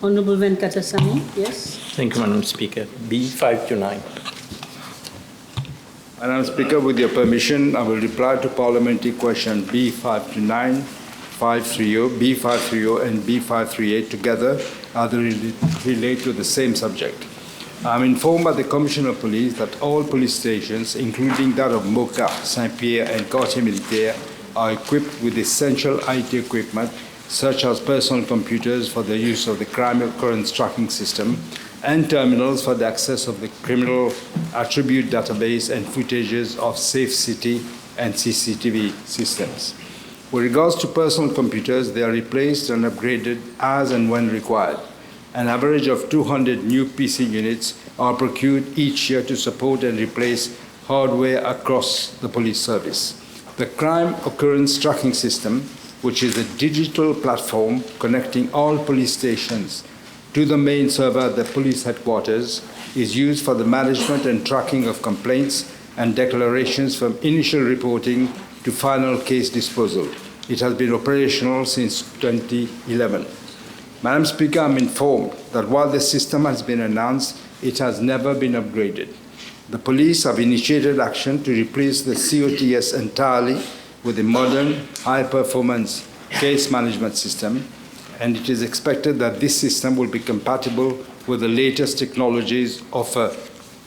Honourable Venkatasamy, yes. Thank you, Madam Speaker. B529. Madam Speaker, with your permission, I will reply to parliamentary question B529, 530, B530 and B538 together as they relate to the same subject. I am informed by the Commissioner of Police that all police stations, including that of Moka, Saint-Pierre and Côte Militaire, are equipped with essential IT equipment such as personal computers for the use of the crime occurrence tracking system and terminals for the access of the criminal attribute database and footages of Safe City and CCTV systems. With regards to personal computers, they are replaced and upgraded as and when required. An average of 200 new PC units are procured each year to support and replace hardware across the police service. The crime occurrence tracking system, which is a digital platform connecting all police stations to the main server at the police headquarters, is used for the management and tracking of complaints and declarations from initial reporting to final case disposal. It has been operational since 2011. Madam Speaker, I'm informed that while the system has been announced, it has never been upgraded. The police have initiated action to replace the COTS entirely with a modern, high-performance case management system, and it is expected that this system will be compatible with the latest technologies of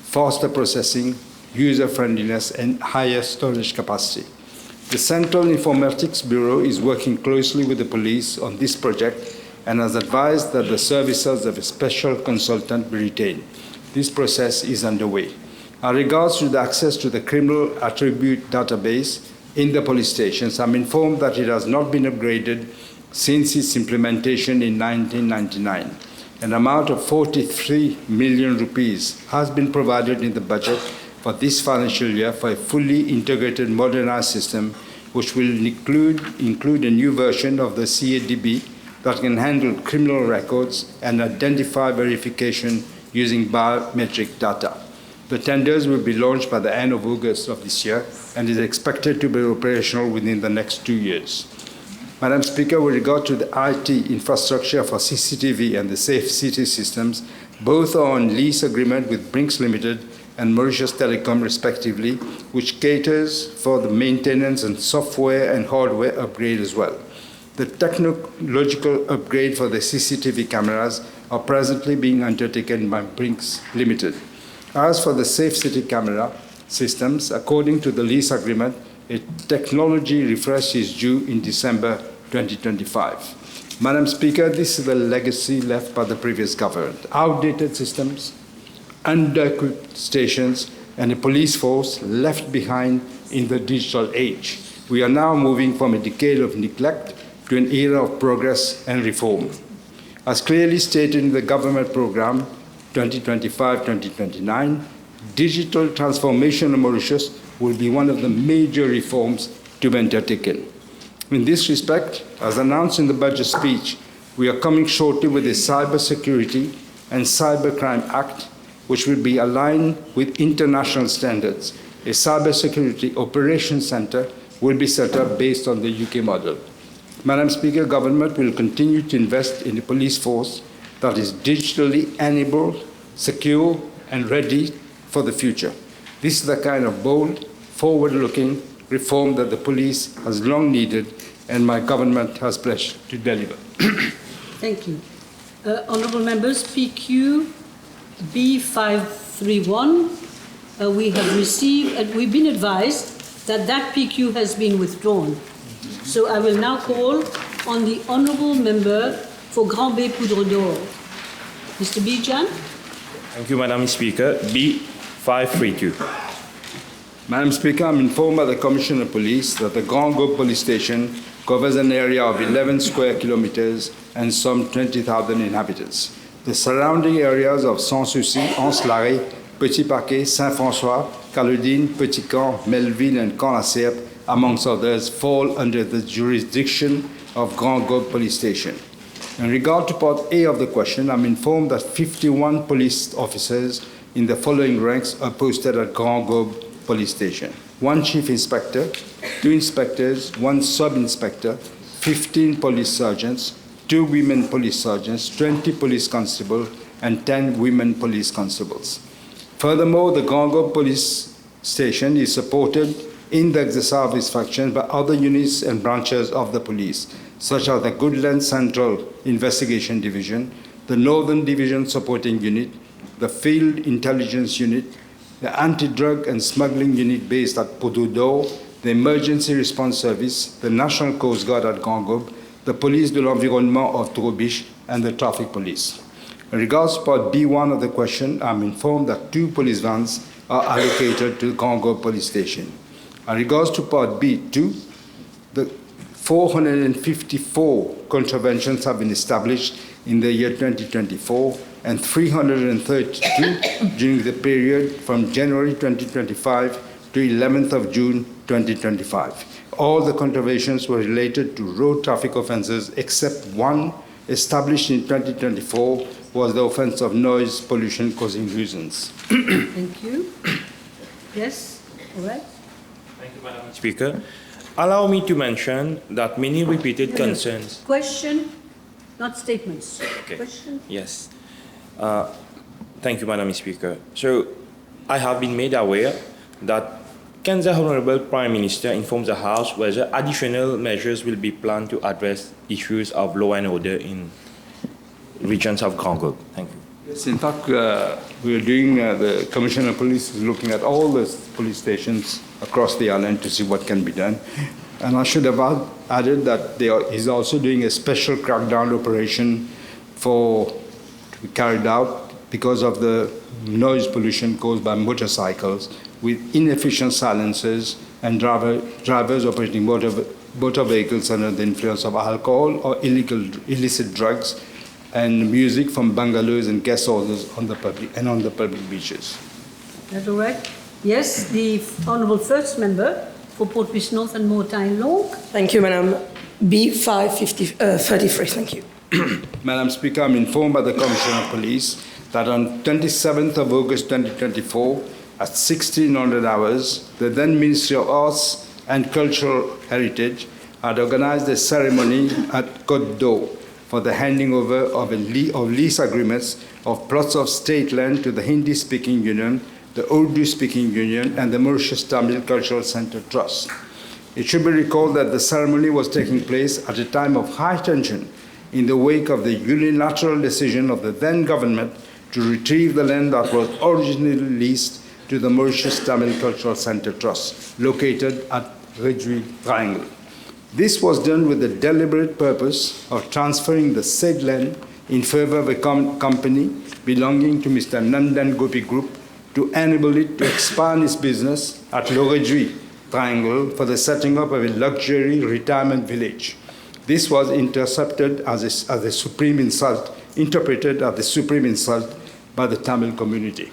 faster processing, user-friendliness, and higher storage capacity. The Central Informatics Bureau is working closely with the police on this project and has advised that the services of a special consultant be retained. This process is underway. As regards to the access to the criminal attribute database in the police stations, I'm informed that it has not been upgraded since its implementation in 1999. An amount of 43 million rupees has been provided in the budget for this financial year for a fully integrated modernized system, which will include a new version of the CADB that can handle criminal records and identify verification using biometric data. The tenders will be launched by the end of August of this year and is expected to be operational within the next 2 years. Madam Speaker, with regard to the IT infrastructure for CCTV and the Safe City systems, both are on lease agreement with Brinks Limited and Mauritius Telecom respectively, which caters for the maintenance and software and hardware upgrade as well. The technological upgrade for the CCTV cameras are presently being undertaken by Brinks Limited. As for the Safe City camera systems, according to the lease agreement, a technology refresh is due in December 2025. Madam Speaker, this is the legacy left by the previous government. Outdated systems, under-equipped stations, and a police force left behind in the digital age. We are now moving from a decade of neglect to an era of progress and reform. As clearly stated in the government program 2025-2029, digital transformation of Mauritius will be one of the major reforms to be undertaken. In this respect, as announced in the budget speech, we are coming shortly with a Cybersecurity and Cybercrime Act, which will be aligned with international standards. A Cybersecurity Operations Center will be set up based on the UK model. Madam Speaker, government will continue to invest in a police force that is digitally enabled, secure, and ready for the future. This is the kind of bold, forward-looking reform that the police has long needed and my government has pledged to deliver. Thank you. Honourable members, PQ B531, we have received, we've been advised that that PQ has been withdrawn. So I will now call on the Honourable Member for Grand Gaube Police Station. Mr. Beejan. Thank you, Madam Speaker. B532. Madam Speaker, I'm informed by the Commissioner of Police that the Grand Gaube Police Station covers an area of 11 square kilometers and some 20,000 inhabitants. The surrounding areas of Sans-Souci, Salaries, Petit Paquet, Saint-François, Caledine, Petit Camp, Melville, and Camp-la-Serpe, amongst others, fall under the jurisdiction of Grand Gaube Police Station. In regard to Part A of the question, I'm informed that 51 police officers in the following ranks are posted at Grand Gaube Police Station: 1 chief inspector, 2 inspectors, 1 sub-inspector, 15 police sergeants, 2 women police sergeants, 20 police constables, and 10 women police constables. Furthermore, the Grand Gaube Police Station is supported in the exercise of its functions by other units and branches of the police, such as the Goodland Central Investigation Division, the Northern Division Supporting Unit, the Field Intelligence Unit, the Anti-Drug and Smuggling Unit based at Pododo, the Emergency Response Service, the National Coast Guard at Grand Gaube, the Police de l'Environnement of Trobiche, and the Traffic Police. In regards to part B1 of the question, I'm informed that 2 police vans are allocated to the Grand Gaube Police Station. In regards to part B2, the 454 contraventions have been established in the year 2024 and 332 during the period from January 2025 to 11th of June 2025. All the contraventions were related to road traffic offences except one established in 2024 was the offence of noise pollution causing nuisance. Thank you. Yes, all right. Thank you, Madam Speaker. Allow me to mention that many repeated concerns. Question, not statements. Okay. Question? Yes. Thank you, Madam Speaker. So, I have been made aware that can the Honourable Prime Minister inform the House whether additional measures will be planned to address issues of law and order in regions of Grand Gaube? Thank you. Yes, in fact, we are doing, the Commissioner of Police is looking at all the police stations across the island to see what can be done. And I should have added that he's also doing a special crackdown operation to be carried out because of the noise pollution caused by motorcycles with inefficient silencers and drivers operating motor vehicles under the influence of alcohol or illicit drugs, and music from bungalows and guest houses on the public beaches. That's all right. Yes, the Honourable First Member for Port Louis North and Mortain Long. Thank you, Madam. B533, thank you. Madam Speaker, I'm informed by the Commissioner of Police that on 27th of August 2024, at 1600 hours, the then Ministry of Arts and Cultural Heritage had organized a ceremony at Côte for the handing over of lease agreements of plots of state land to the Hindi-speaking union, the Urdu-speaking union, and the Mauritius Tamil Cultural Center Trust. It should be recalled that the ceremony was taking place at a time of high tension in the wake of the unilateral decision of the then government to retrieve the land that was originally leased to the Mauritius Tamil Cultural Center Trust, located at Rodrigues Triangle. This was done with the deliberate purpose of transferring the said land in favor of a company belonging to Mr. Nandan Gopi Group to enable it to expand its business at Rodrigues Triangle for the setting up of a luxury retirement village. This was interpreted as a supreme insult by the Tamil community.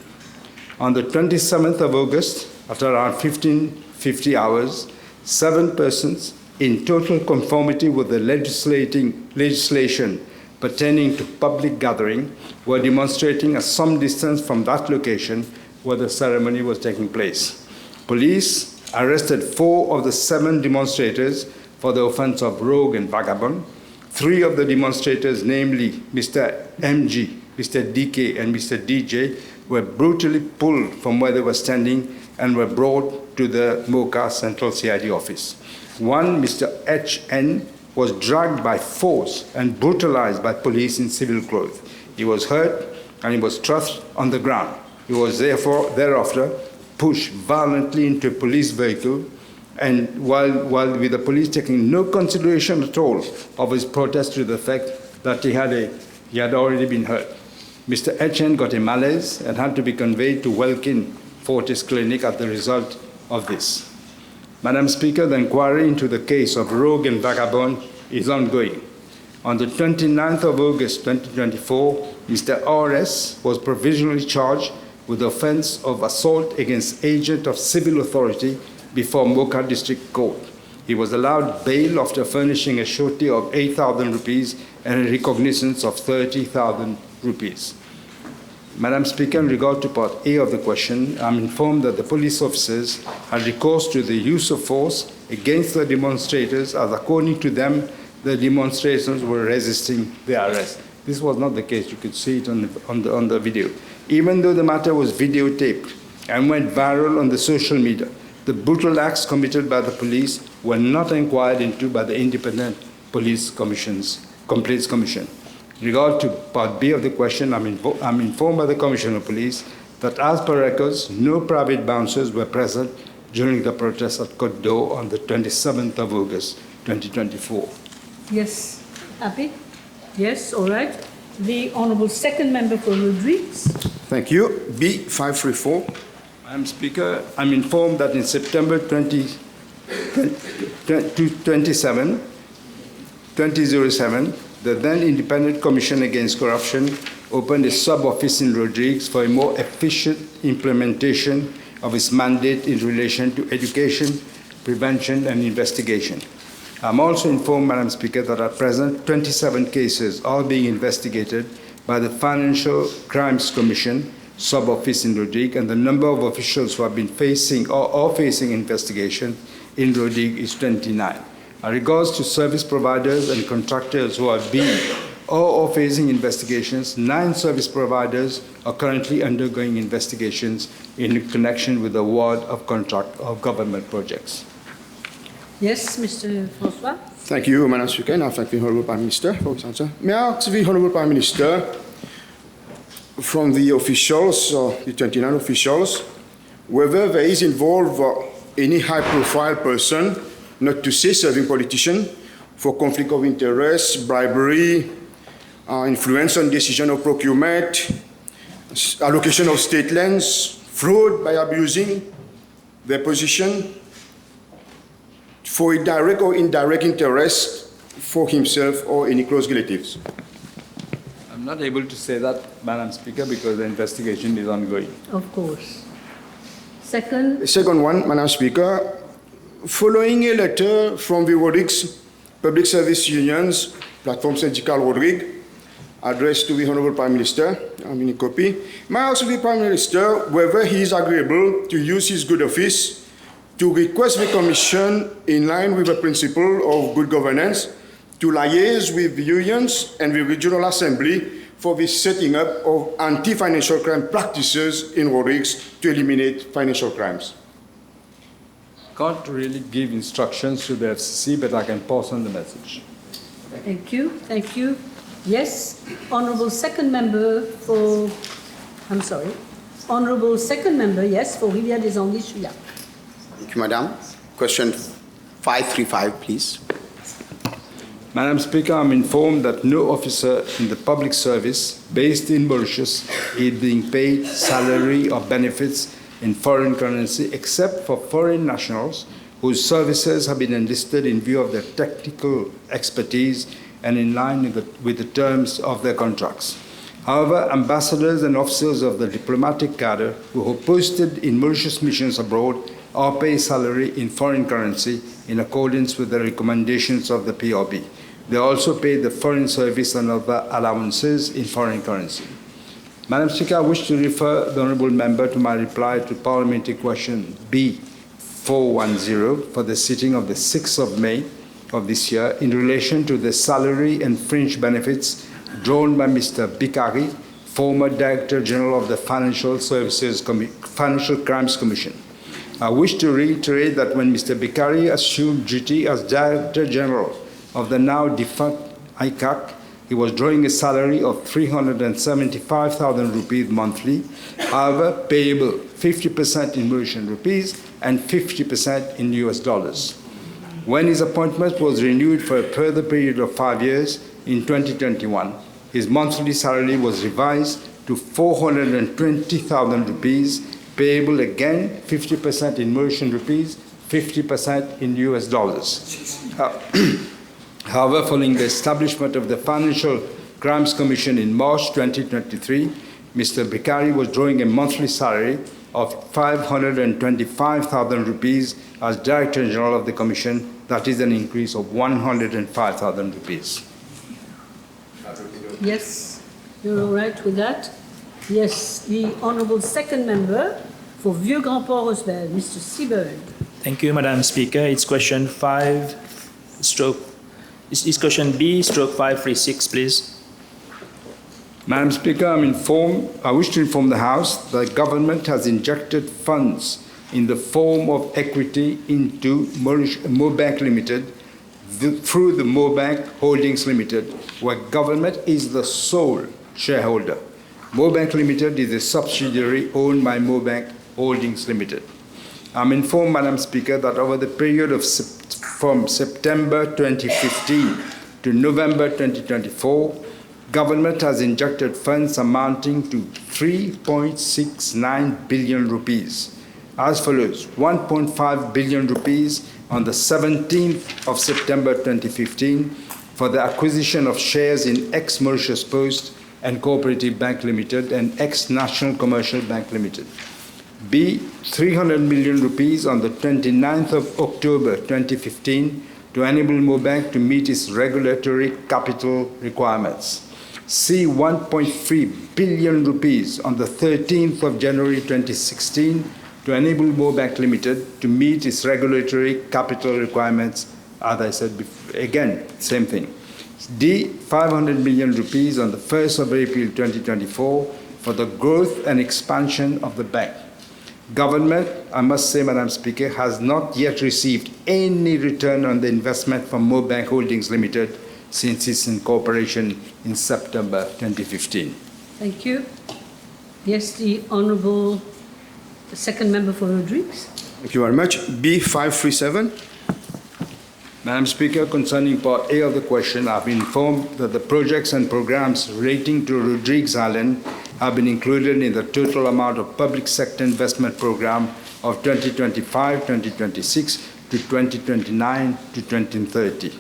On the 27th of August, after around 1550 hours, 7 persons in total conformity with the legislation pertaining to public gathering were demonstrating at some distance from that location where the ceremony was taking place. Police arrested 4 of the 7 demonstrators for the offense of rogue and vagabond. 3 of the demonstrators, namely Mr. MG, Mr. DK, and Mr. DJ, were brutally pulled from where they were standing and were brought to the Moka Central CID office. 1, Mr. HN, was dragged by force and brutalized by police in civil clothes. He was hurt and he was thrust on the ground. He was thereafter pushed violently into a police vehicle, and while with the police taking no consideration at all of his protest to the fact that he had already been hurt. Mr. HN got a malaise and had to be conveyed to Welkin Fortis Clinic as the result of this. Madam Speaker, the inquiry into the case of rogue and vagabond is ongoing. On the 29th of August 2024, Mr. RS was provisionally charged with the offense of assault against agent of civil authority before Moka District Court. He was allowed bail after furnishing a surety of 8,000 rupees and a recognizance of 30,000 rupees. Madam Speaker, in regard to part A of the question, I'm informed that the police officers had recourse to the use of force against the demonstrators as according to them the demonstrators were resisting the arrest. This was not the case. You could see it on the video. Even though the matter was videotaped and went viral on the social media, the brutal acts committed by the police were not inquired into by the Independent Police Complaints Commission. In regard to Part B of the question, I'm informed by the Commissioner of Police that as per records, no private bouncers were present during the protest at Côte on the 27th of August, 2024. Yes. Happy? Yes, all right. The Honourable Second Member for Rodrigues. Thank you. B534. Madam Speaker, I'm informed that in September 2007, the then Independent Commission Against Corruption opened a sub-office in Rodrigues for a more efficient implementation of its mandate in relation to education, prevention, and investigation. I'm also informed, Madam Speaker, that at present 27 cases are being investigated by the Financial Crimes Commission sub-office in Rodrigues, and the number of officials who have been facing or are facing investigation in Rodrigues is 29. In regards to service providers and contractors who have been or are facing investigations, 9 service providers are currently undergoing investigations in connection with the award of contract of government projects. Yes, Mr. François. Thank you, Madam Speaker, and I thank the Honourable Prime Minister for his answer. May I ask the Honourable Prime Minister, from the officials, the 29 officials, whether there is involved any high-profile person, not to say serving politician, for conflict of interest, bribery, influence on decision of procurement, allocation of state lands, fraud by abusing their position, for a direct or indirect interest for himself or any close relatives. I'm not able to say that, Madam Speaker, because the investigation is ongoing. Of course. Second. The second one, Madam Speaker, following a letter from the Rodrigues Public Service Union's Platform Syndical Rodrigues, addressed to the Honourable Prime Minister, I'm in a copy, may I ask the Prime Minister whether he is agreeable to use his good office to request the Commission, in line with the principle of good governance, to liaise with the unions and the Regional Assembly for the setting up of anti-financial crime practices in Rodrigues to eliminate financial crimes. Can't really give instructions to the FCC, but I can pass on the message. Thank you. Thank you. Yes, Honourable Second Member for, I'm sorry, Honourable Second Member, yes, for Rivière des Anguilles, Chouillac. Thank you, Madam. Question 535, please. Madam Speaker, I'm informed that no officer in the public service based in Mauritius is being paid salary or benefits in foreign currency except for foreign nationals whose services have been enlisted in view of their technical expertise and in line with the terms of their contracts. However, ambassadors and officers of the diplomatic cadre who are posted in Mauritius missions abroad are paid salary in foreign currency in accordance with the recommendations of the PRB. They also pay the foreign service and other allowances in foreign currency. Madam Speaker, I wish to refer the Honourable Member to my reply to Parliamentary Question B410 for the sitting of the 6th of May of this year in relation to the salary and fringe benefits drawn by Mr. Bikari, former Director General of the Financial Crimes Commission. I wish to reiterate that when Mr. Bikari assumed duty as Director General of the now defunct ICAC, he was drawing a salary of 375,000 rupees monthly, however payable 50% in Mauritian rupees and 50% in US dollars. When his appointment was renewed for a further period of 5 years in 2021, his monthly salary was revised to 420,000 rupees, payable again 50% in Mauritian rupees, 50% in US dollars. However, following the establishment of the Financial Crimes Commission in March 2023, Mr. Bikari was drawing a monthly salary of 525,000 rupees as Director General of the Commission. That is an increase of 105,000 rupees. Yes, you're all right with that? Yes, the Honourable Second Member for Vieux-Grand-Port-Rossebel, Mr. Seaburn. Thank you, Madam Speaker. It's question 5/5 Is question B/536, please? Madam Speaker, I wish to inform the House that the government has injected funds in the form of equity into MauBank Ltd through the MauBank Holdings Limited, where government is the sole shareholder. MauBank Ltd is a subsidiary owned by MauBank Holdings Limited. I'm informed, Madam Speaker, that over the period from September 2015 to November 2024, government has injected funds amounting to 3.69 billion rupees. As follows: 1.5 billion rupees on the 17th of September 2015 for the acquisition of shares in ex-Mauritius Post and Cooperative Bank Limited and ex-National Commercial Bank Limited. B, 300 million rupees on the 29th of October 2015 to enable MauBank to meet its regulatory capital requirements. C, 1.3 billion rupees on the 13th of January 2016 to enable MauBank Limited to meet its regulatory capital requirements. As I said before, again, same thing. D, 500 million rupees on the 1st of April 2024 for the growth and expansion of the bank. Government, I must say, Madam Speaker, has not yet received any return on the investment from MauBank Holdings Limited since its incorporation in September 2015. Thank you. Yes, the Honourable second member for Rodrigues. Thank you very much. B537. Madam Speaker, concerning Part A of the question, I've been informed that the projects and programs relating to Rodrigues Island have been included in the total amount of public sector investment program of 2025-2026 to 2029-2030.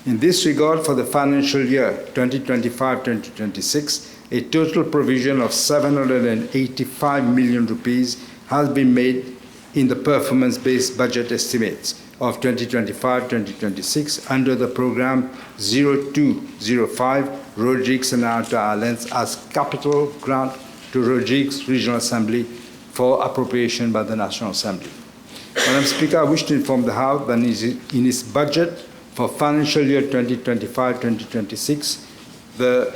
In this regard, for the financial year 2025-2026, a total provision of 785 million rupees has been made in the performance-based budget estimates of 2025-2026 under the program 0205 Rodrigues and Outer Islands as capital grant to Rodrigues Regional Assembly for appropriation by the National Assembly. Madam Speaker, I wish to inform the House that in its budget for financial year 2025-2026, the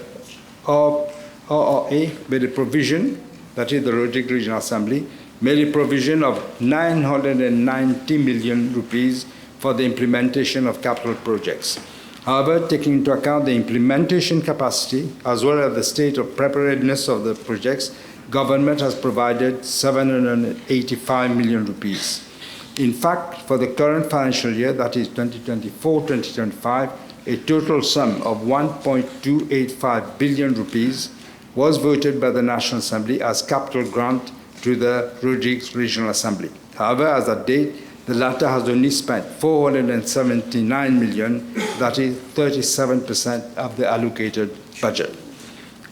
RRA made a provision, that is the Rodrigues Regional Assembly, made a provision of 990 million rupees for the implementation of capital projects. However, taking into account the implementation capacity as well as the state of preparedness of the projects, government has provided 785 million rupees. In fact, for the current financial year, that is 2024-2025, a total sum of 1.285 billion rupees was voted by the National Assembly as capital grant to the Rodrigues Regional Assembly. However, as at date, the latter has only spent 479 million, that is 37% of the allocated budget.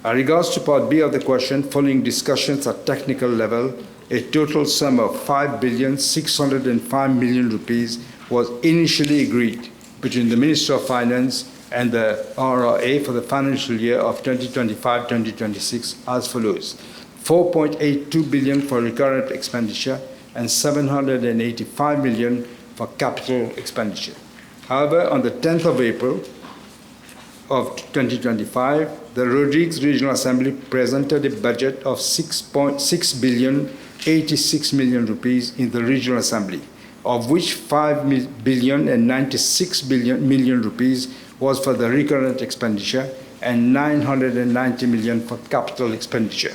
As regards to Part B of the question, following discussions at technical level, a total sum of 5,605 million rupees was initially agreed between the Minister of Finance and the RRA for the financial year of 2025-2026 as follows: 4.82 billion for recurrent expenditure and 785 million for capital expenditure. However, on the 10th of April of 2025, the Rodrigues Regional Assembly presented a budget of 6 billion 86 million rupees in the Regional Assembly, of which 5 billion and 96 million rupees was for the recurrent expenditure and 990 million for capital expenditure.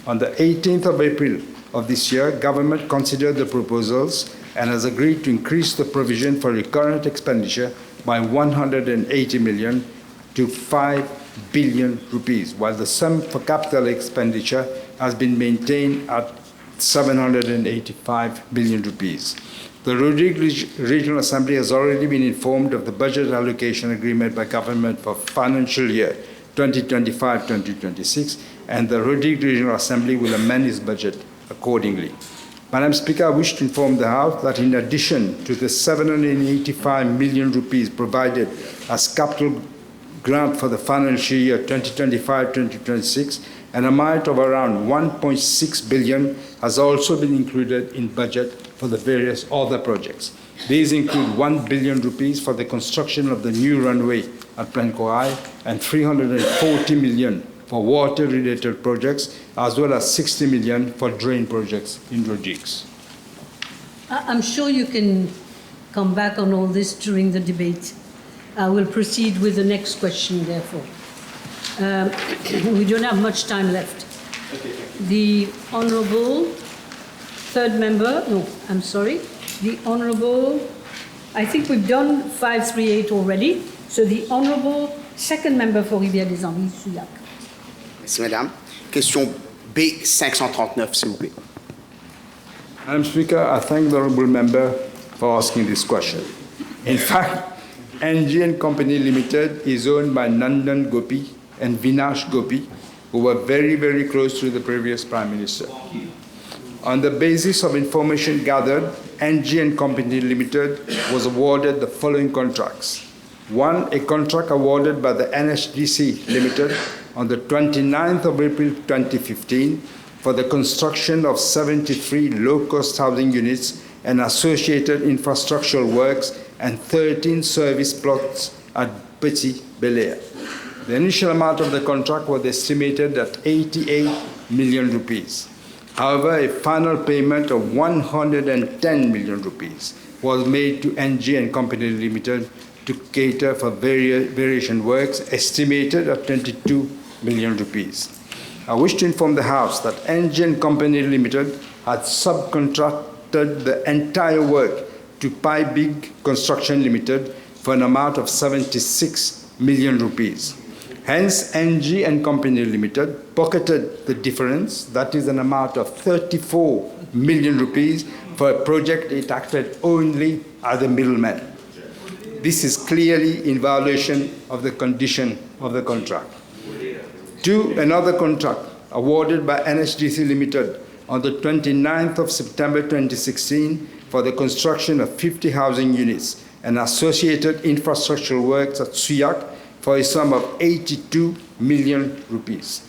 On the 18th of April of this year, government considered the proposals and has agreed to increase the provision for recurrent expenditure by 180 million to 5 billion rupees, while the sum for capital expenditure has been maintained at 785 billion rupees. The Rodrigues Regional Assembly has already been informed of the budget allocation agreement by government for financial year 2025-2026, and the Rodrigues Regional Assembly will amend its budget accordingly. Madam Speaker, I wish to inform the House that in addition to the 785 million rupees provided as capital grant for the financial year 2025-2026, an amount of around 1.6 billion has also been included in budget for the various other projects. These include 1 billion rupees for the construction of the new runway at Plankoai and 340 million for water-related projects, as well as 60 million for drain projects in Rodrigues. I'm sure you can come back on all this during the debate. I will proceed with the next question, therefore. We don't have much time left. The Honourable third member, no, I'm sorry. The Honourable, I think we've done 538 already. So the Honourable second member for Rivière-des-Anguilles, Souillac. Merci, Madame. Question B539, s'il vous plaît. Madam Speaker, I thank the Honourable Member for asking this question. In fact, NG & Company Limited is owned by Nandan Gopi and Vinash Gopi, who were very, very close to the previous Prime Minister. On the basis of information gathered, NG & Company Limited was awarded the following contracts. One, a contract awarded by the NHDC Limited on the 29th of April 2015 for the construction of 73 low-cost housing units and associated infrastructural works and 13 service plots at Petit Bel-Air. The initial amount of the contract was estimated at 88 million rupees. However, a final payment of 110 million rupees was made to NG & Company Limited to cater for variation works estimated at 22 million rupees. I wish to inform the House that NG & Company Limited had subcontracted the entire work to Big Construction Limited for an amount of 76 million rupees. Hence, NG & Company Limited pocketed the difference, that is an amount of 34 million rupees, for a project it acted only as a middleman. This is clearly in violation of the condition of the contract. Two, another contract awarded by NHDC Limited on the 29th of September 2016 for the construction of 50 housing units and associated infrastructural works at Souillac for a sum of 82 million rupees.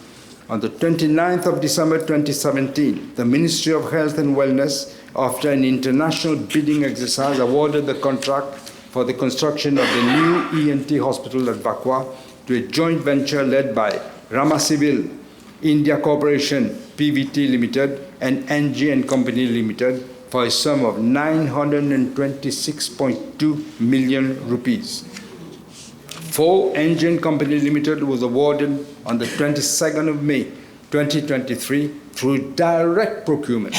On the 29th of December 2017, the Ministry of Health and Wellness, after an international bidding exercise, awarded the contract for the construction of the new ENT hospital at Vakwa to a joint venture led by Rama Civil, India Corporation, PVT Limited, and NG & Company Limited for a sum of 926.2 million rupees. 4, NG & Company Limited was awarded on the 22nd of May 2023 through direct procurement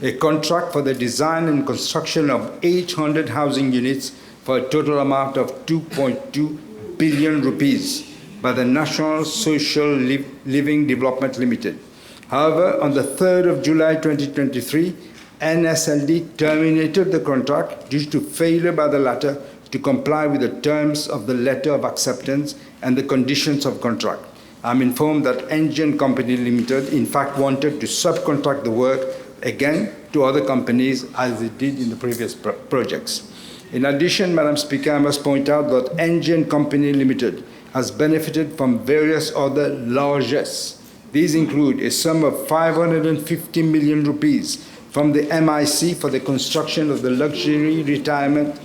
a contract for the design and construction of 800 housing units for a total amount of 2.2 billion rupees by the National Social Living Development Limited. However, on the 3rd of July 2023, NSLD terminated the contract due to failure by the latter to comply with the terms of the letter of acceptance and the conditions of contract. I'm informed that NG & Company Limited, in fact, wanted to subcontract the work again to other companies as it did in the previous projects. In addition, Madam Speaker, I must point out that NG & Company Limited has benefited from various other largesse. These include a sum of 550 million rupees from the MIC for the construction of the luxury retirement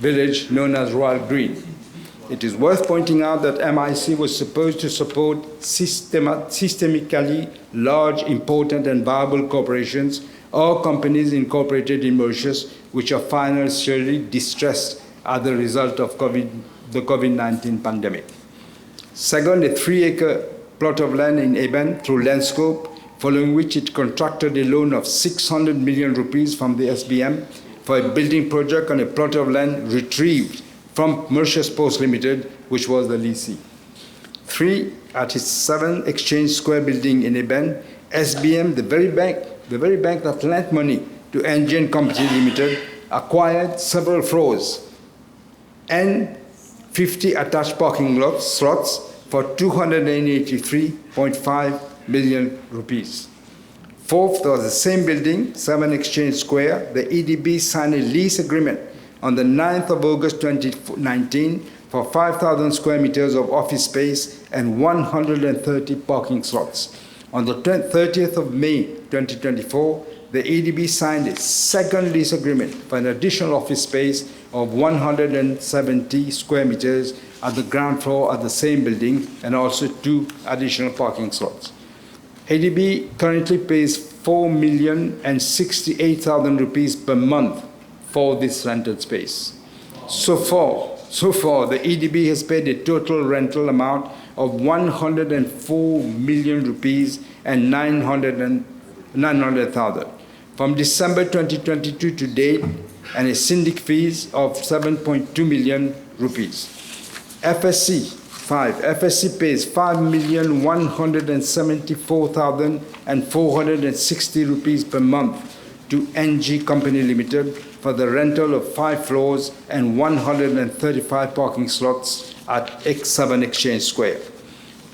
village known as Royal Green. It is worth pointing out that MIC was supposed to support systemically large, important, and viable corporations or companies incorporated in Mauritius which are financially distressed as a result of the COVID-19 pandemic. Second, a 3-acre plot of land in Eben through Landscope, following which it contracted a loan of 600 million rupees from the SBM for a building project on a plot of land retrieved from Mauritius Post Limited, which was the lessee. 3, at its 7 Exchange Square building in Eben, SBM, the very bank that lent money to NG & Company Limited, acquired several floors and 50 attached parking slots for 283.5 million rupees. Fourth, there was the same building, 7 Exchange Square. The EDB signed a lease agreement on the 9th of August 2019 for 5,000 square meters of office space and 130 parking slots. On the 30th of May 2024, the ADB signed a second lease agreement for an additional office space of 170 square meters at the ground floor of the same building and also 2 additional parking slots. ADB currently pays 4,068,000 rupees per month for this rented space. So far, the ADB has paid a total rental amount of 104 million rupees and 900,000 from December 2022 to date, and a syndic fees of 7.2 million rupees. FSC pays 5,174,460 rupees per month to NG Company Limited for the rental of 5 floors and 135 parking slots at X7 Exchange Square.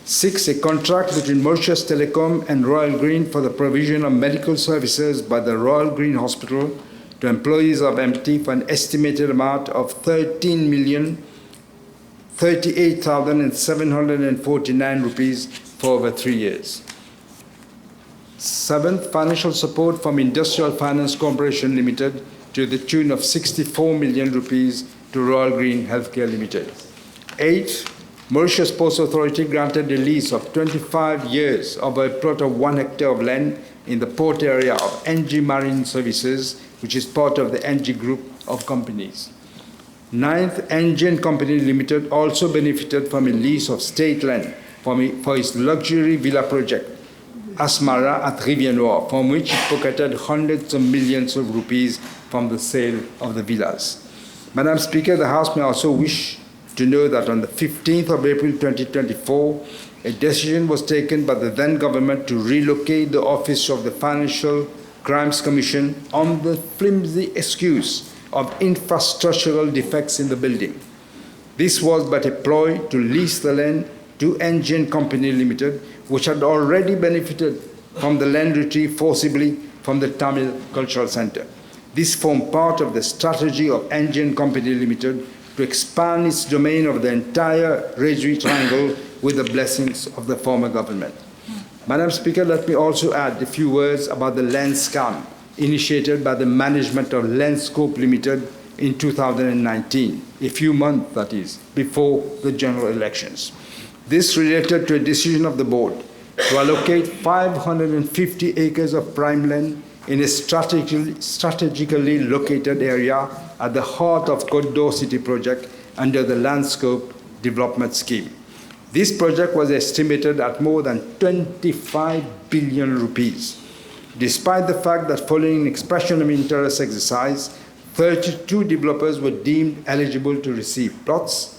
6, a contract between Mauritius Telecom and Royal Green for the provision of medical services by the Royal Green Hospital to employees of MT for an estimated amount of 13,038,749 rupees for over 3 years. 7th, financial support from Industrial Finance Corporation Limited to the tune of 64 million rupees to Royal Green Healthcare Limited. 8th, Mauritius Ports Authority granted a lease of 25 years of a plot of 1 hectare of land in the port area of NG Marine Services, which is part of the NG Group of companies. 9th, NG Company Limited also benefited from a lease of state land for its luxury villa project, Asmara at Rivière-Noire, from which it pocketed hundreds of millions of rupees from the sale of the villas. Madam Speaker, the House may also wish to know that on the 15th of April 2024, a decision was taken by the then government to relocate the office of the Financial Crimes Commission on the flimsy excuse of infrastructural defects in the building. This was but a ploy to lease the land to NG Company Limited, which had already benefited from the land retrieved forcibly from the Tamil Cultural Center. This formed part of the strategy of NG Company Limited to expand its domain of the entire Rajwi Triangle with the blessings of the former government. Madam Speaker, let me also add a few words about the land scam initiated by the management of Grand Gaube Limited in 2019, a few months, that is, before the general elections. This related to a decision of the board to allocate 550 acres of prime land in a strategically located area at the heart of Côte City project under the Land Scope Development Scheme. This project was estimated at more than 25 billion rupees. Despite the fact that following an expression of interest exercise, 32 developers were deemed eligible to receive plots,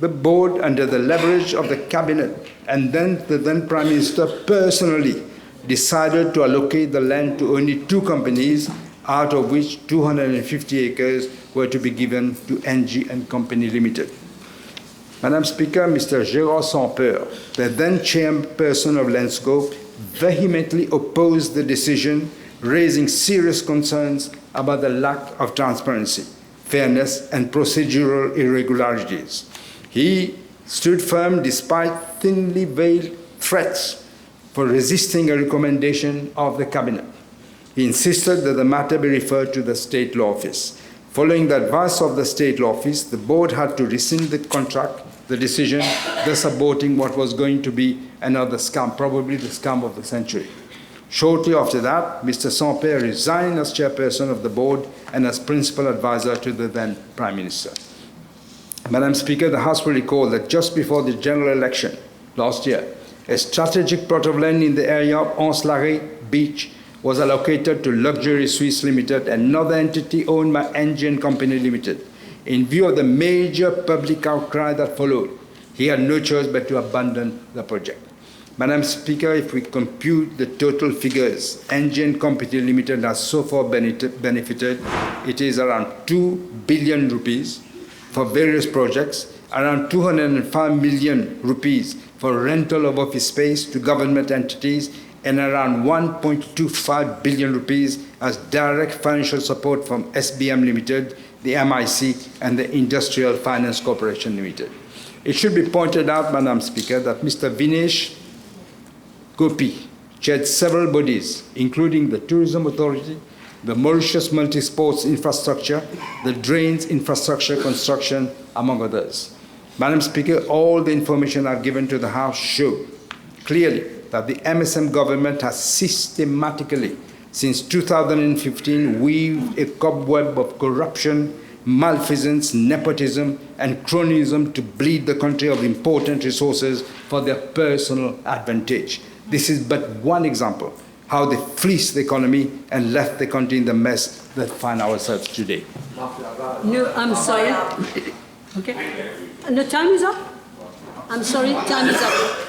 the board, under the leverage of the cabinet and then the then Prime Minister personally, decided to allocate the land to only 2 companies, out of which 250 acres were to be given to NG and Company Limited. Madam Speaker, Mr. Gérard Sampeur, the then chairperson of Land Scope, vehemently opposed the decision, raising serious concerns about the lack of transparency, fairness, and procedural irregularities. He stood firm despite thinly veiled threats for resisting a recommendation of the cabinet. He insisted that the matter be referred to the State Law Office. Following the advice of the State Law Office, the board had to rescind the contract, the decision, thus aborting what was going to be another scam, probably the scam of the century. Shortly after that, Mr. Sampeur resigned as chairperson of the board and as principal advisor to the then Prime Minister. Madam Speaker, the House will recall that just before the general election last year, a strategic plot of land in the area of Salaries Beach was allocated to Luxury Suisse Limited, another entity owned by NG Company Limited. In view of the major public outcry that followed, he had no choice but to abandon the project. Madam Speaker, if we compute the total figures NG Company Limited has so far benefited, it is around 2 billion rupees for various projects, around 205 million rupees for rental of office space to government entities, and around 1.25 billion rupees as direct financial support from SBM Limited, the MIC, and the Industrial Finance Corporation Limited. It should be pointed out, Madam Speaker, that Mr. Vinesh Gopi, chaired several bodies, including the Tourism Authority, the Mauritius Multi-Sports Infrastructure, the Drains Infrastructure Construction, among others. Madam Speaker, all the information I've given to the House show clearly that the MSM government has systematically, since 2015, weaved a cobweb of corruption, malfeasance, nepotism, and cronyism to bleed the country of important resources for their personal advantage. This is but one example how they fleeced the economy and left the country in the mess that find ourselves today. No, I'm sorry. Okay. No, time is up. I'm sorry, time is up.